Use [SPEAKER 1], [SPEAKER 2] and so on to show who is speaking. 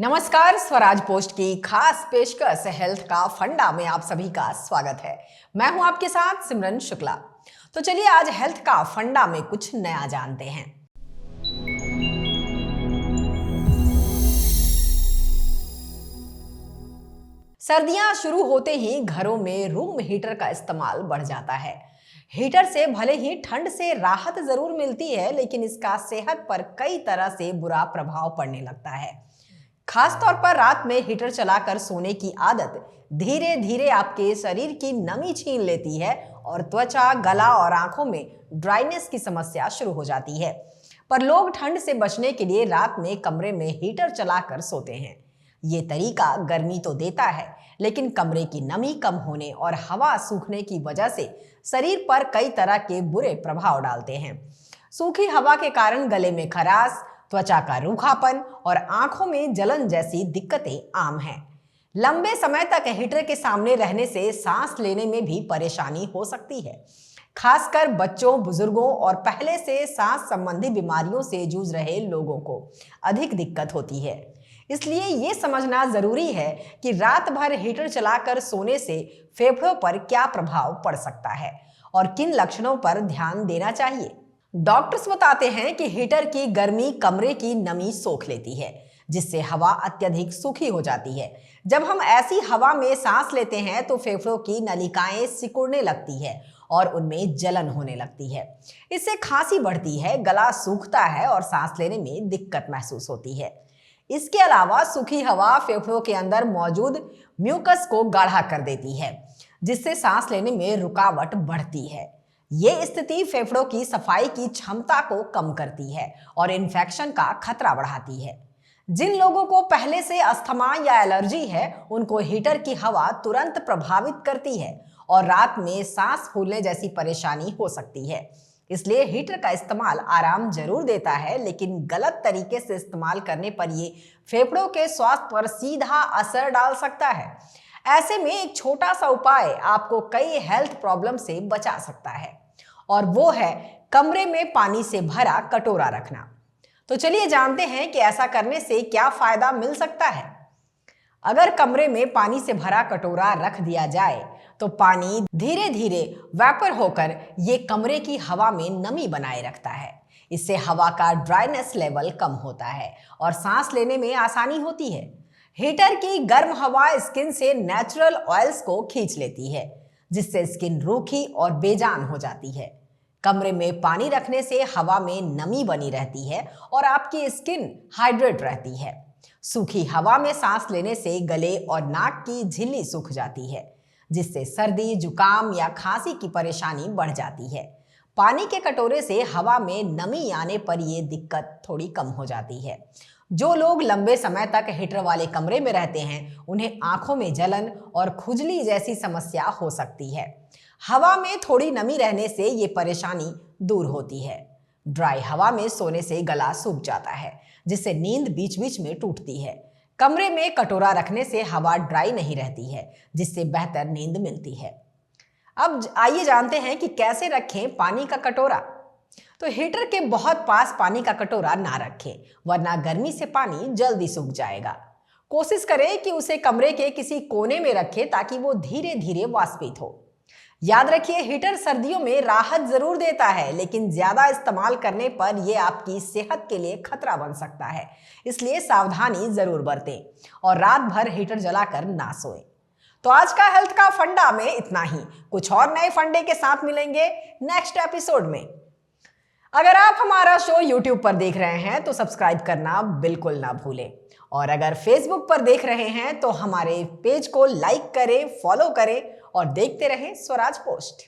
[SPEAKER 1] नमस्कार। स्वराज पोस्ट की खास पेशकश हेल्थ का फंडा में आप सभी का स्वागत है। मैं हूं आपके साथ सिमरन शुक्ला। तो चलिए आज हेल्थ का फंडा में कुछ नया जानते हैं। सर्दियां शुरू होते ही घरों में रूम हीटर का इस्तेमाल बढ़ जाता है। हीटर से भले ही ठंड से राहत जरूर मिलती है, लेकिन इसका सेहत पर कई तरह से बुरा प्रभाव पड़ने लगता है। खास तौर पर रात में हीटर चलाकर सोने की आदत धीरे धीरे आपके शरीर की नमी छीन लेती है और त्वचा, गला और आंखों में ड्राइनेस की समस्या शुरू हो जाती है। पर लोग ठंड से बचने के लिए रात में कमरे में हीटर चलाकर सोते हैं। ये तरीका गर्मी तो देता है, लेकिन कमरे की नमी कम होने और हवा सूखने की वजह से शरीर पर कई तरह के बुरे प्रभाव डालते हैं। सूखी हवा के कारण गले में खराश, त्वचा का रूखापन और आंखों में जलन जैसी दिक्कतें आम हैं। लंबे समय तक हीटर के सामने रहने से सांस लेने में भी परेशानी हो सकती है। खासकर बच्चों, बुजुर्गों और पहले से सांस संबंधी बीमारियों से जूझ रहे लोगों को अधिक दिक्कत होती है। इसलिए ये समझना जरूरी है कि रात भर हीटर चलाकर सोने से फेफड़ों पर क्या प्रभाव पड़ सकता है और किन लक्षणों पर ध्यान देना चाहिए। डॉक्टर्स बताते हैं कि हीटर की गर्मी कमरे की नमी सोख लेती है, जिससे हवा अत्यधिक सूखी हो जाती है। जब हम ऐसी हवा में सांस लेते हैं तो फेफड़ों की नलिकाएं सिकुड़ने लगती है और उनमें जलन होने लगती है। इससे खांसी बढ़ती है, गला सूखता है और सांस लेने में दिक्कत महसूस होती है। इसके अलावा सूखी हवा फेफड़ों के अंदर मौजूद म्यूकस को गाढ़ा कर देती है, जिससे सांस लेने में रुकावट बढ़ती है। ये स्थिति फेफड़ों की सफाई की क्षमता को कम करती है और इन्फेक्शन का खतरा बढ़ाती है। जिन लोगों को पहले से अस्थमा या एलर्जी है, उनको हीटर की हवा तुरंत प्रभावित करती है और रात में सांस फूलने जैसी परेशानी हो सकती है। इसलिए हीटर का इस्तेमाल आराम जरूर देता है, लेकिन गलत तरीके से इस्तेमाल करने पर ये फेफड़ों के स्वास्थ्य पर सीधा असर डाल सकता है। ऐसे में एक छोटा सा उपाय आपको कई हेल्थ प्रॉब्लम से बचा सकता है, और वो है कमरे में पानी से भरा कटोरा रखना। तो चलिए जानते हैं कि ऐसा करने से क्या फायदा मिल सकता है। अगर कमरे में पानी से भरा कटोरा रख दिया जाए तो पानी धीरे धीरे वेपर होकर ये कमरे की हवा में नमी बनाए रखता है। इससे हवा का ड्राइनेस लेवल कम होता है और सांस लेने में आसानी होती है। हीटर की गर्म हवा स्किन से नेचुरल ऑयल्स को खींच लेती है, जिससे स्किन रूखी और बेजान हो जाती है। कमरे में पानी रखने से हवा में नमी बनी रहती है और आपकी स्किन हाइड्रेट रहती है। सूखी हवा में सांस लेने से गले और नाक की झिल्ली सूख जाती है, जिससे सर्दी, जुकाम या खांसी की परेशानी बढ़ जाती है। पानी के कटोरे से हवा में नमी आने पर यह दिक्कत थोड़ी कम हो जाती है। जो लोग लंबे समय तक हीटर वाले कमरे में रहते हैं, उन्हें आंखों में जलन और खुजली जैसी समस्या हो सकती है। हवा में थोड़ी नमी रहने से ये परेशानी दूर होती है। ड्राई हवा में सोने से गला सूख जाता है, जिससे नींद बीच बीच में टूटती है। कमरे में कटोरा रखने से हवा ड्राई नहीं रहती है, जिससे बेहतर नींद मिलती है। अब आइए जानते हैं कि कैसे रखें पानी का कटोरा। तो हीटर के बहुत पास पानी का कटोरा ना रखें, वरना गर्मी से पानी जल्दी सूख जाएगा। कोशिश करें कि उसे कमरे के किसी कोने में रखें ताकि वो धीरे धीरे वाष्पित हो। याद रखिए, हीटर सर्दियों में राहत जरूर देता है, लेकिन ज्यादा इस्तेमाल करने पर यह आपकी सेहत के लिए खतरा बन सकता है। इसलिए सावधानी जरूर बरतें और रात भर हीटर जलाकर ना सोएं। तो आज का हेल्थ का फंडा में इतना ही। कुछ और नए फंडे के साथ मिलेंगे नेक्स्ट एपिसोड में। अगर आप हमारा शो YouTube पर देख रहे हैं तो सब्सक्राइब करना बिल्कुल ना भूलें, और अगर Facebook पर देख रहे हैं तो हमारे पेज को लाइक करें, फॉलो करें और देखते रहें स्वराज पोस्ट।